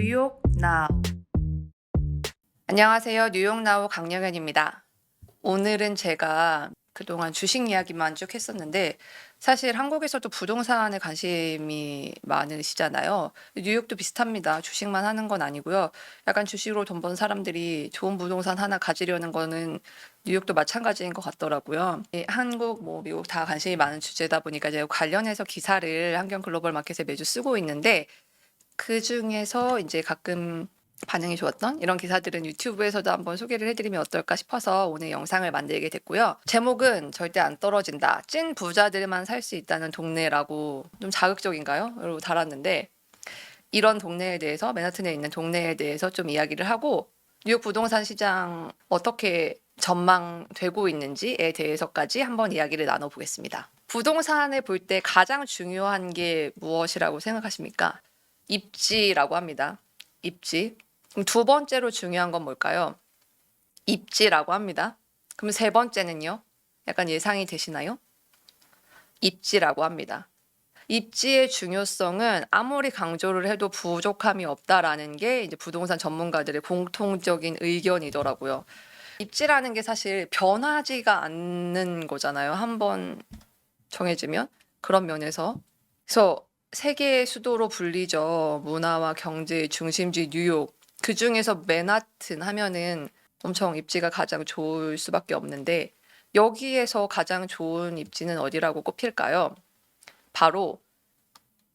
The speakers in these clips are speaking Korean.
뉴욕 나우. 안녕하세요. 뉴욕 나우 강영현입니다. 오늘은 제가 그동안 주식 이야기만 쭉 했었는데 사실 한국에서도 부동산에 관심이 많으시잖아요. 뉴욕도 비슷합니다. 주식만 하는 건 아니고요. 약간 주식으로 돈 번 사람들이 좋은 부동산 하나 가지려는 거는 뉴욕도 마찬가지인 것 같더라고요. 한국, 미국 다 관심이 많은 주제다 보니까 제가 관련해서 기사를 한경 글로벌 마켓에 매주 쓰고 있는데 그중에서 이제 가끔 반응이 좋았던 이런 기사들은 유튜브에서도 한번 소개를 해드리면 어떨까 싶어서 오늘 영상을 만들게 됐고요. 제목은 절대 안 떨어진다. 찐 부자들만 살 수 있다는 동네라고 좀 자극적인가요? 라고 달았는데 이런 동네에 대해서 맨하튼에 있는 동네에 대해서 좀 이야기를 하고 뉴욕 부동산 시장 어떻게 전망되고 있는지에 대해서까지 한번 이야기를 나눠보겠습니다. 부동산을 볼 때 가장 중요한 게 무엇이라고 생각하십니까? 입지라고 합니다. 입지. 그럼 두 번째로 중요한 건 뭘까요? 입지라고 합니다. 그럼 세 번째는요? 약간 예상이 되시나요? 입지라고 합니다. 입지의 중요성은 아무리 강조를 해도 부족함이 없다라는 게 이제 부동산 전문가들의 공통적인 의견이더라고요. 입지라는 게 사실 변하지가 않는 거잖아요. 한번 정해지면. 그런 면에서. 그래서 세계의 수도로 불리죠. 문화와 경제의 중심지 뉴욕. 그 중에서 맨하튼 하면은 엄청 입지가 가장 좋을 수밖에 없는데 여기에서 가장 좋은 입지는 어디라고 꼽힐까요? 바로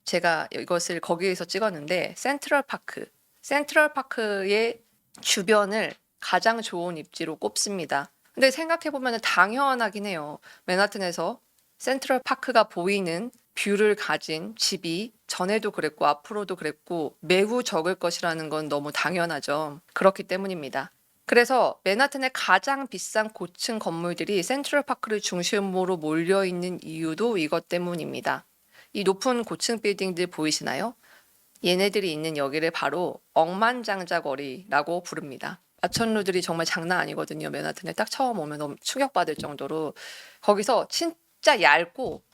제가 이것을 거기에서 찍었는데 센트럴파크. 센트럴파크의 주변을 가장 좋은 입지로 꼽습니다. 근데 생각해보면 당연하긴 해요. 맨하튼에서 센트럴파크가 보이는 뷰를 가진 집이 전에도 그랬고 앞으로도 그랬고 매우 적을 것이라는 건 너무 당연하죠. 그렇기 때문입니다. 그래서 맨하튼의 가장 비싼 고층 건물들이 센트럴파크를 중심으로 몰려있는 이유도 이것 때문입니다. 이 높은 고층 빌딩들 보이시나요? 얘네들이 있는 여기를 바로 억만장자거리라고 부릅니다. 마천루들이 정말 장난 아니거든요. 맨하튼에 딱 처음 오면 너무 충격받을 정도로 거기서 진짜 얇고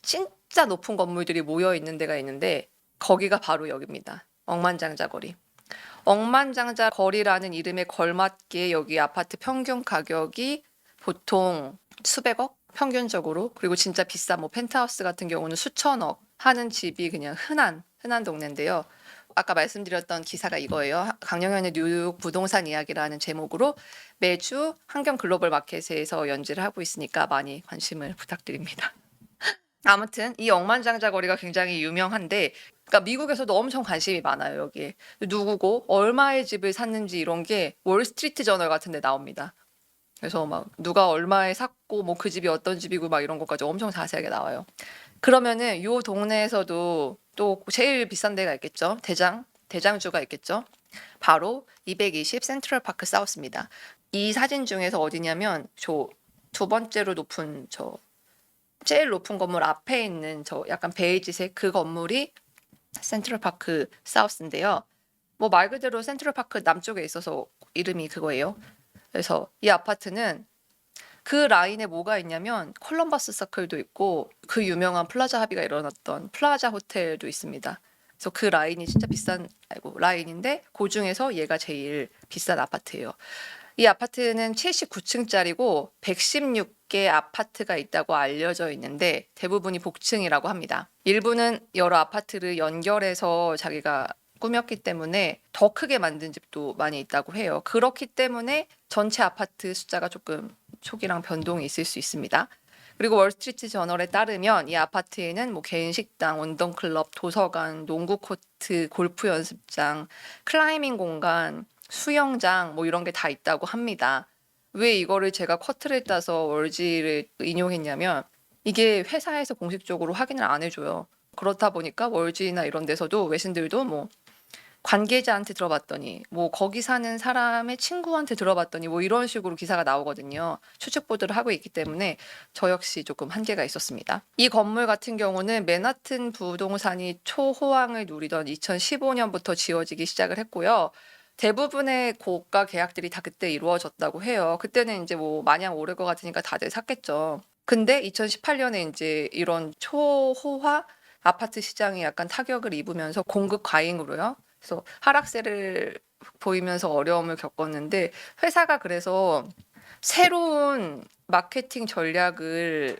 진짜 높은 건물들이 모여 있는 데가 있는데 거기가 바로 여기입니다. 억만장자거리. 억만장자거리라는 이름에 걸맞게 여기 아파트 평균 가격이 보통 수백억? 평균적으로. 그리고 진짜 비싼 펜트하우스 같은 경우는 수천억 하는 집이 그냥 흔한 동네인데요. 아까 말씀드렸던 기사가 이거예요. 강영현의 뉴욕 부동산 이야기라는 제목으로 매주 한경 글로벌 마켓에서 연재를 하고 있으니까 많이 관심을 부탁드립니다. 아무튼 이 억만장자거리가 굉장히 유명한데 그러니까 미국에서도 엄청 관심이 많아요. 여기에. 누구고 얼마의 집을 샀는지 이런 게 월스트리트 저널 같은 데 나옵니다. 그래서 막 누가 얼마에 샀고 그 집이 어떤 집이고 막 이런 것까지 엄청 자세하게 나와요. 그러면은 요 동네에서도 또 제일 비싼 데가 있겠죠. 대장주가 있겠죠. 바로 220 센트럴파크 사우스입니다. 이 사진 중에서 어디냐면 저 두 번째로 높은 제일 높은 건물 앞에 있는 약간 베이지색 그 건물이 센트럴파크 사우스인데요. 말 그대로 센트럴파크 남쪽에 있어서 이름이 그거예요. 그래서 이 아파트는 그 라인에 뭐가 있냐면 콜럼버스 서클도 있고 그 유명한 플라자 합의가 일어났던 플라자 호텔도 있습니다. 그래서 그 라인이 진짜 비싼 라인인데 그 중에서 얘가 제일 비싼 아파트예요. 이 아파트는 79층짜리고 116개 아파트가 있다고 알려져 있는데 대부분이 복층이라고 합니다. 일부는 여러 아파트를 연결해서 자기가 꾸몄기 때문에 더 크게 만든 집도 많이 있다고 해요. 그렇기 때문에 전체 아파트 숫자가 조금 초기랑 변동이 있을 수 있습니다. 그리고 월스트리트 저널에 따르면 이 아파트에는 개인 식당, 운동클럽, 도서관, 농구 코트, 골프 연습장, 클라이밍 공간, 수영장 이런 게 다 있다고 합니다. 왜 이거를 제가 커트를 따서 월지를 인용했냐면 이게 회사에서 공식적으로 확인을 안 해줘요. 그렇다 보니까 월지나 이런 데서도 외신들도 관계자한테 들어봤더니 거기 사는 사람의 친구한테 들어봤더니 이런 식으로 기사가 나오거든요. 추측 보도를 하고 있기 때문에 저 역시 조금 한계가 있었습니다. 이 건물 같은 경우는 맨하튼 부동산이 초호황을 누리던 2015년부터 지어지기 시작을 했고요. 대부분의 고가 계약들이 다 그때 이루어졌다고 해요. 그때는 이제 마냥 오를 것 같으니까 다들 샀겠죠. 근데 2018년에 이제 이런 초호화 아파트 시장이 약간 타격을 입으면서 공급 과잉으로요. 그래서 하락세를 보이면서 어려움을 겪었는데 회사가 그래서 새로운 마케팅 전략을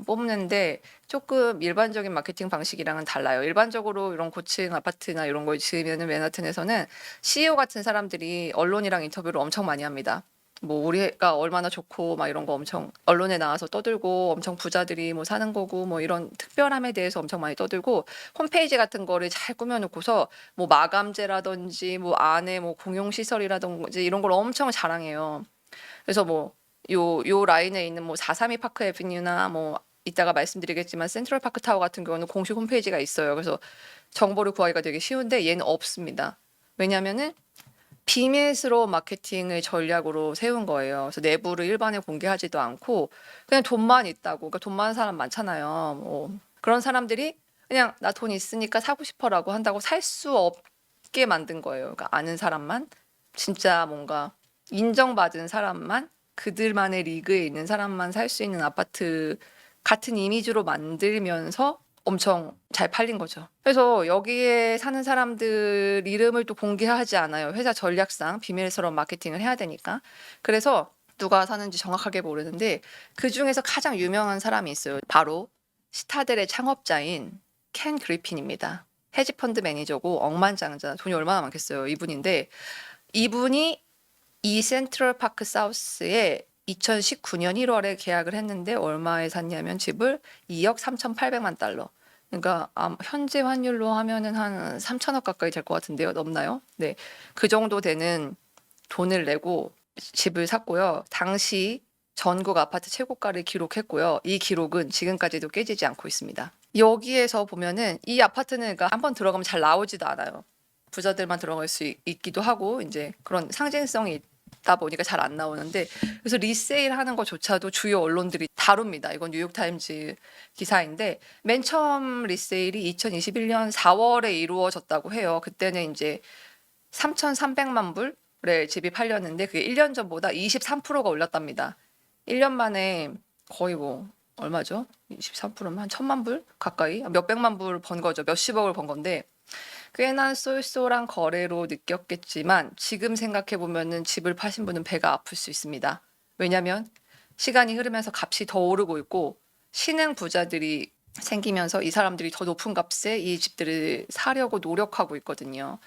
뽑는데 조금 일반적인 마케팅 방식이랑은 달라요. 일반적으로 이런 고층 아파트나 이런 걸 지으면은 맨하튼에서는 CEO 같은 사람들이 언론이랑 인터뷰를 엄청 많이 합니다. 뭐 우리가 얼마나 좋고 막 이런 거 엄청 언론에 나와서 떠들고 엄청 부자들이 뭐 사는 거고 뭐 이런 특별함에 대해서 엄청 많이 떠들고 홈페이지 같은 거를 잘 꾸며놓고서 뭐 마감재라든지 뭐 안에 뭐 공용시설이라든지 이런 걸 엄청 자랑해요. 그래서 뭐 요 라인에 있는 뭐 432 파크 애비뉴나 뭐 이따가 말씀드리겠지만 센트럴 파크 타워 같은 경우는 공식 홈페이지가 있어요. 그래서 정보를 구하기가 되게 쉬운데 얘는 없습니다. 왜냐면은 비밀스러운 마케팅을 전략으로 세운 거예요. 그래서 내부를 일반에 공개하지도 않고 그냥 돈만 있다고. 그러니까 돈 많은 사람 많잖아요. 뭐 그런 사람들이 그냥 나 돈 있으니까 사고 싶어라고 한다고 살 수 없게 만든 거예요. 그러니까 아는 사람만 진짜 뭔가 인정받은 사람만 그들만의 리그에 있는 사람만 살 수 있는 아파트 같은 이미지로 만들면서 엄청 잘 팔린 거죠. 그래서 여기에 사는 사람들 이름을 또 공개하지 않아요. 회사 전략상 비밀스러운 마케팅을 해야 되니까. 그래서 누가 사는지 정확하게 모르는데 그중에서 가장 유명한 사람이 있어요. 바로 시타델의 창업자인 켄 그리핀입니다. 헤지펀드 매니저고 억만장자, 돈이 얼마나 많겠어요. 이분인데 이분이 이 센트럴 파크 사우스에 2019년 1월에 계약을 했는데 얼마에 샀냐면 집을 2억 3,800만 달러. 그러니까 현재 환율로 하면은 한 3천억 가까이 될 것 같은데요. 넘나요? 네. 그 정도 되는 돈을 내고 집을 샀고요. 당시 전국 아파트 최고가를 기록했고요. 이 기록은 지금까지도 깨지지 않고 있습니다. 여기에서 보면은 이 아파트는 그러니까 한번 들어가면 잘 나오지도 않아요. 부자들만 들어갈 수 있기도 하고 이제 그런 상징성이 있다 보니까 잘 안 나오는데 그래서 리세일 하는 것조차도 주요 언론들이 다룹니다. 이건 뉴욕타임즈 기사인데 맨 처음 리세일이 2021년 4월에 이루어졌다고 해요. 그때는 이제 3,300만 불에 집이 팔렸는데 그게 1년 전보다 23%가 올랐답니다. 1년 만에 거의 뭐 얼마죠? 23%면 한 1,000만 불 가까이 몇백만 불 번 거죠. 몇십억을 번 건데 꽤나 쏠쏠한 거래로 느꼈겠지만 지금 생각해 보면은 집을 파신 분은 배가 아플 수 있습니다. 왜냐면 시간이 흐르면서 값이 더 오르고 있고 신흥 부자들이 생기면서 이 사람들이 더 높은 값에 이 집들을 사려고 노력하고 있거든요.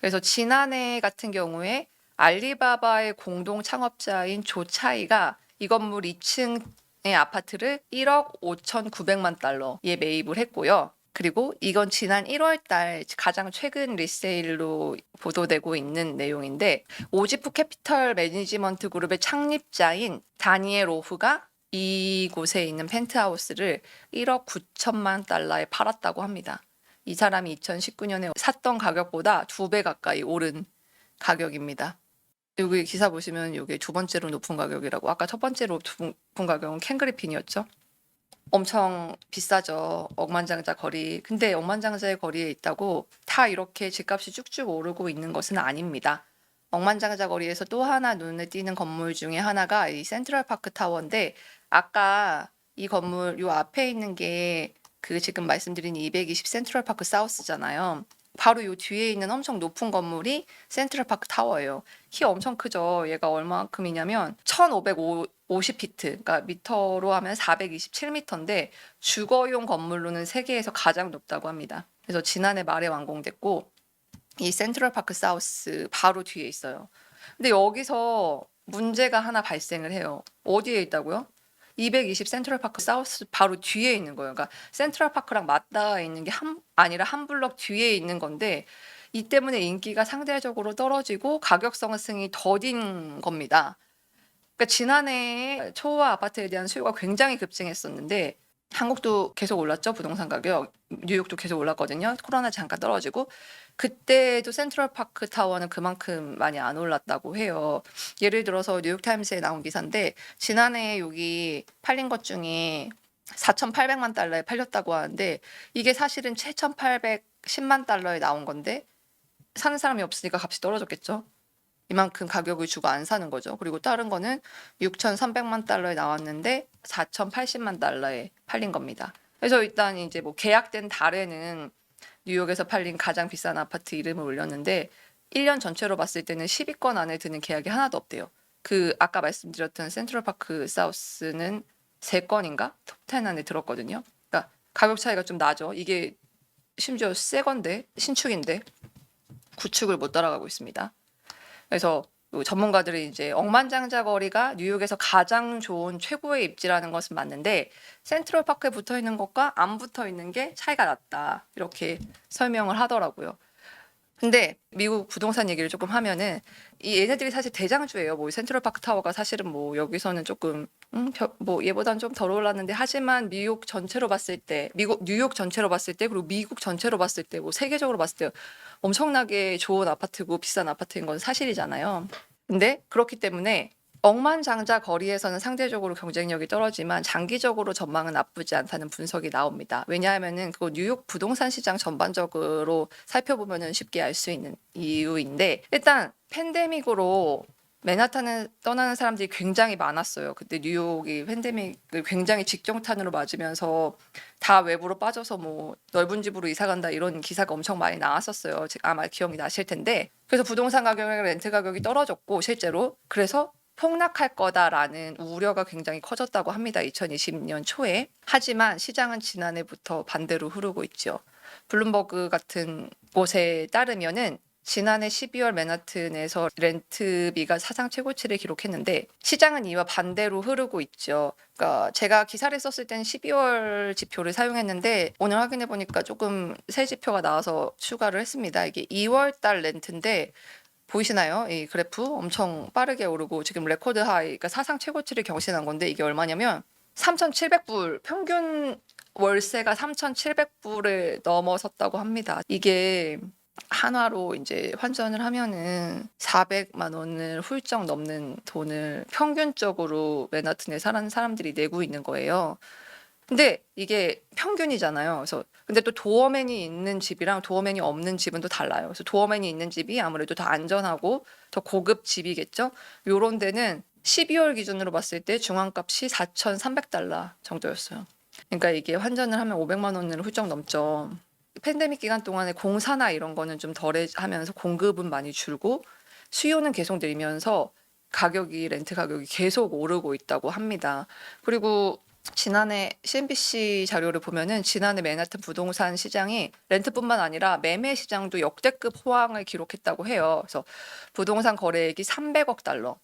그래서 지난해 같은 경우에 알리바바의 공동 창업자인 조 차이가 이 건물 2층의 아파트를 1억 5,900만 달러에 매입을 했고요. 그리고 이건 지난 1월 달 가장 최근 리세일로 보도되고 있는 내용인데 오지프 캐피털 매니지먼트 그룹의 창립자인 다니엘 오프가 이곳에 있는 펜트하우스를 1억 9천만 달러에 팔았다고 합니다. 이 사람이 2019년에 샀던 가격보다 2배 가까이 오른 가격입니다. 여기 기사 보시면 이게 두 번째로 높은 가격이라고. 아까 첫 번째로 높은 가격은 켄 그리핀이었죠. 엄청 비싸죠. 억만장자 거리. 근데 억만장자의 거리에 있다고 다 이렇게 집값이 쭉쭉 오르고 있는 것은 아닙니다. 억만장자 거리에서 또 하나 눈에 띄는 건물 중에 하나가 이 센트럴 파크 타워인데 아까 이 건물 요 앞에 있는 게 그 지금 말씀드린 220 센트럴 파크 사우스잖아요. 바로 요 뒤에 있는 엄청 높은 건물이 센트럴 파크 타워예요. 키 엄청 크죠. 얘가 얼마큼이냐면 1,550피트, 그러니까 미터로 하면 427미터인데 주거용 건물로는 세계에서 가장 높다고 합니다. 그래서 지난해 말에 완공됐고 이 센트럴 파크 사우스 바로 뒤에 있어요. 근데 여기서 문제가 하나 발생을 해요. 어디에 있다고요? 220 센트럴 파크 사우스 바로 뒤에 있는 거예요. 그러니까 센트럴 파크랑 맞닿아 있는 게 아니라 한 블럭 뒤에 있는 건데 이 때문에 인기가 상대적으로 떨어지고 가격 상승이 더딘 겁니다. 그러니까 지난해 초호화 아파트에 대한 수요가 굉장히 급증했었는데 한국도 계속 올랐죠. 부동산 가격. 뉴욕도 계속 올랐거든요. 코로나 잠깐 떨어지고 그때도 센트럴 파크 타워는 그만큼 많이 안 올랐다고 해요. 예를 들어서 뉴욕타임스에 나온 기사인데 지난해 여기 팔린 것 중에 4,800만 달러에 팔렸다고 하는데 이게 사실은 7,810만 달러에 나온 건데 사는 사람이 없으니까 값이 떨어졌겠죠. 이만큼 가격을 주고 안 사는 거죠. 그리고 다른 거는 6,300만 달러에 나왔는데 4,080만 달러에 팔린 겁니다. 그래서 일단 이제 뭐 계약된 달에는 뉴욕에서 팔린 가장 비싼 아파트 이름을 올렸는데 1년 전체로 봤을 때는 10위권 안에 드는 계약이 하나도 없대요. 그 아까 말씀드렸던 센트럴파크 사우스는 3건인가? 톱10 안에 들었거든요. 그러니까 가격 차이가 좀 나죠. 이게 심지어 새 건데 신축인데 구축을 못 따라가고 있습니다. 그래서 전문가들이 이제 억만장자 거리가 뉴욕에서 가장 좋은 최고의 입지라는 것은 맞는데 센트럴파크에 붙어 있는 것과 안 붙어 있는 게 차이가 났다. 이렇게 설명을 하더라고요. 근데 미국 부동산 얘기를 조금 하면은 이 얘네들이 사실 대장주예요. 뭐 센트럴파크 타워가 사실은 뭐 여기서는 조금 뭐 얘보다는 좀 덜 올랐는데 하지만 미국 전체로 봤을 때 뉴욕 전체로 봤을 때 그리고 미국 전체로 봤을 때 뭐 세계적으로 봤을 때 엄청나게 좋은 아파트고 비싼 아파트인 건 사실이잖아요. 근데 그렇기 때문에 억만장자 거리에서는 상대적으로 경쟁력이 떨어지만 장기적으로 전망은 나쁘지 않다는 분석이 나옵니다. 왜냐하면은 그 뉴욕 부동산 시장 전반적으로 살펴보면은 쉽게 알 수 있는 이유인데 일단 팬데믹으로 맨하탄을 떠나는 사람들이 굉장히 많았어요. 그때 뉴욕이 팬데믹을 굉장히 직정탄으로 맞으면서 다 외부로 빠져서 뭐 넓은 집으로 이사 간다 이런 기사가 엄청 많이 나왔었어요. 아마 기억이 나실 텐데. 그래서 부동산 가격이랑 렌트 가격이 떨어졌고 실제로 그래서 폭락할 거다라는 우려가 굉장히 커졌다고 합니다. 2020년 초에. 하지만 시장은 지난해부터 반대로 흐르고 있죠. 블룸버그 같은 곳에 따르면은 지난해 12월 맨하튼에서 렌트비가 사상 최고치를 기록했는데 시장은 이와 반대로 흐르고 있죠. 그러니까 제가 기사를 썼을 때는 12월 지표를 사용했는데 오늘 확인해 보니까 조금 새 지표가 나와서 추가를 했습니다. 이게 2월 달 렌트인데 보이시나요? 이 그래프 엄청 빠르게 오르고 지금 레코드 하이, 그러니까 사상 최고치를 경신한 건데 이게 얼마냐면 3,700불, 평균 월세가 3,700불을 넘어섰다고 합니다. 이게 한화로 이제 환전을 하면은 400만 원을 훌쩍 넘는 돈을 평균적으로 맨하튼에 사는 사람들이 내고 있는 거예요. 근데 이게 평균이잖아요. 그래서 근데 또 도어맨이 있는 집이랑 도어맨이 없는 집은 또 달라요. 그래서 도어맨이 있는 집이 아무래도 더 안전하고 더 고급 집이겠죠. 요런 데는 12월 기준으로 봤을 때 중앙값이 4,300달러 정도였어요. 그러니까 이게 환전을 하면 500만 원을 훌쩍 넘죠. 팬데믹 기간 동안에 공사나 이런 거는 좀 덜하면서 공급은 많이 줄고 수요는 계속 늘면서 렌트 가격이 계속 오르고 있다고 합니다. 그리고 지난해 CNBC 자료를 보면은 지난해 맨하튼 부동산 시장이 렌트뿐만 아니라 매매 시장도 역대급 호황을 기록했다고 해요. 그래서 부동산 거래액이 300억 달러.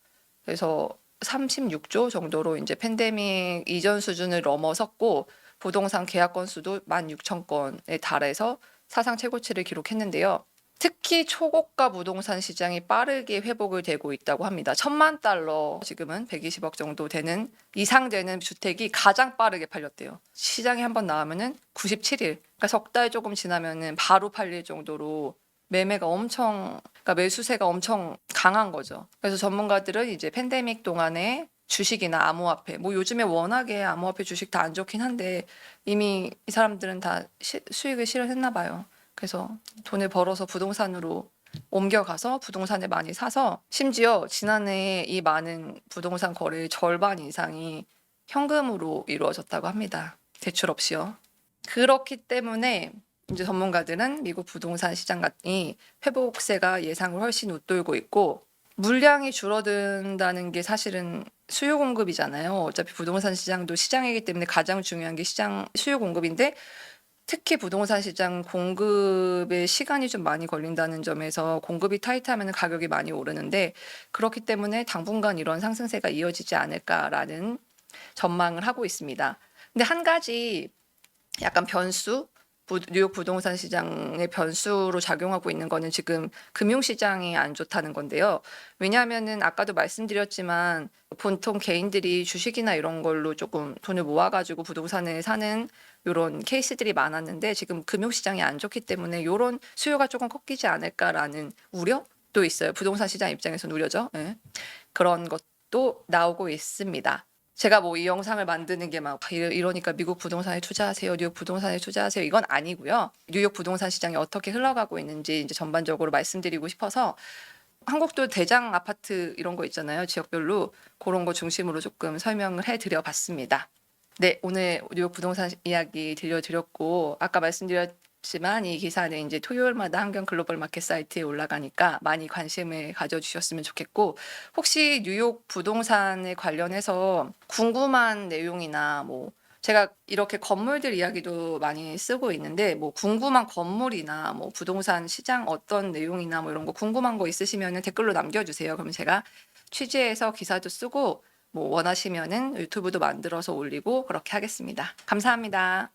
그래서 36조 정도로 이제 팬데믹 이전 수준을 넘어섰고 부동산 계약 건수도 16,000건에 달해서 사상 최고치를 기록했는데요. 특히 초고가 부동산 시장이 빠르게 회복을 되고 있다고 합니다. 1,000만 달러 지금은 120억 정도 되는 이상 되는 주택이 가장 빠르게 팔렸대요. 시장에 한번 나오면은 97일, 그러니까 석 달 조금 지나면은 바로 팔릴 정도로 매매가 그러니까 매수세가 엄청 강한 거죠. 그래서 전문가들은 이제 팬데믹 동안에 주식이나 암호화폐, 뭐 요즘에 워낙에 암호화폐 주식 다 안 좋긴 한데 이미 이 사람들은 다 수익을 실현했나 봐요. 그래서 돈을 벌어서 부동산으로 옮겨가서 부동산을 많이 사서 심지어 지난해 이 많은 부동산 거래의 절반 이상이 현금으로 이루어졌다고 합니다. 대출 없이요. 그렇기 때문에 이제 전문가들은 미국 부동산 시장이 회복세가 예상을 훨씬 웃돌고 있고 물량이 줄어든다는 게 사실은 수요 공급이잖아요. 어차피 부동산 시장도 시장이기 때문에 가장 중요한 게 수요 공급인데 특히 부동산 시장 공급에 시간이 좀 많이 걸린다는 점에서 공급이 타이트하면 가격이 많이 오르는데 그렇기 때문에 당분간 이런 상승세가 이어지지 않을까라는 전망을 하고 있습니다. 근데 한 가지 약간 뉴욕 부동산 시장의 변수로 작용하고 있는 거는 지금 금융시장이 안 좋다는 건데요. 왜냐하면은 아까도 말씀드렸지만 보통 개인들이 주식이나 이런 걸로 조금 돈을 모아가지고 부동산을 사는 이런 케이스들이 많았는데 지금 금융시장이 안 좋기 때문에 이런 수요가 조금 꺾이지 않을까라는 우려도 있어요. 부동산 시장 입장에서는 우려죠. 네. 그런 것도 나오고 있습니다. 제가 뭐 이 영상을 만드는 게 막 이러니까 미국 부동산에 투자하세요, 뉴욕 부동산에 투자하세요 이건 아니고요. 뉴욕 부동산 시장이 어떻게 흘러가고 있는지 이제 전반적으로 말씀드리고 싶어서 한국도 대장 아파트 이런 거 있잖아요. 지역별로 그런 거 중심으로 조금 설명을 해드려 봤습니다. 네, 오늘 뉴욕 부동산 이야기 들려드렸고 아까 말씀드렸 지만 이 기사는 이제 토요일마다 한경 글로벌 마켓 사이트에 올라가니까 많이 관심을 가져주셨으면 좋겠고, 혹시 뉴욕 부동산에 관련해서 궁금한 내용이나 뭐 제가 이렇게 건물들 이야기도 많이 쓰고 있는데 뭐 궁금한 건물이나 뭐 부동산 시장 어떤 내용이나 뭐 이런 거 궁금한 거 있으시면 댓글로 남겨주세요. 그럼 제가 취재해서 기사도 쓰고 뭐 원하시면은 유튜브도 만들어서 올리고 그렇게 하겠습니다. 감사합니다.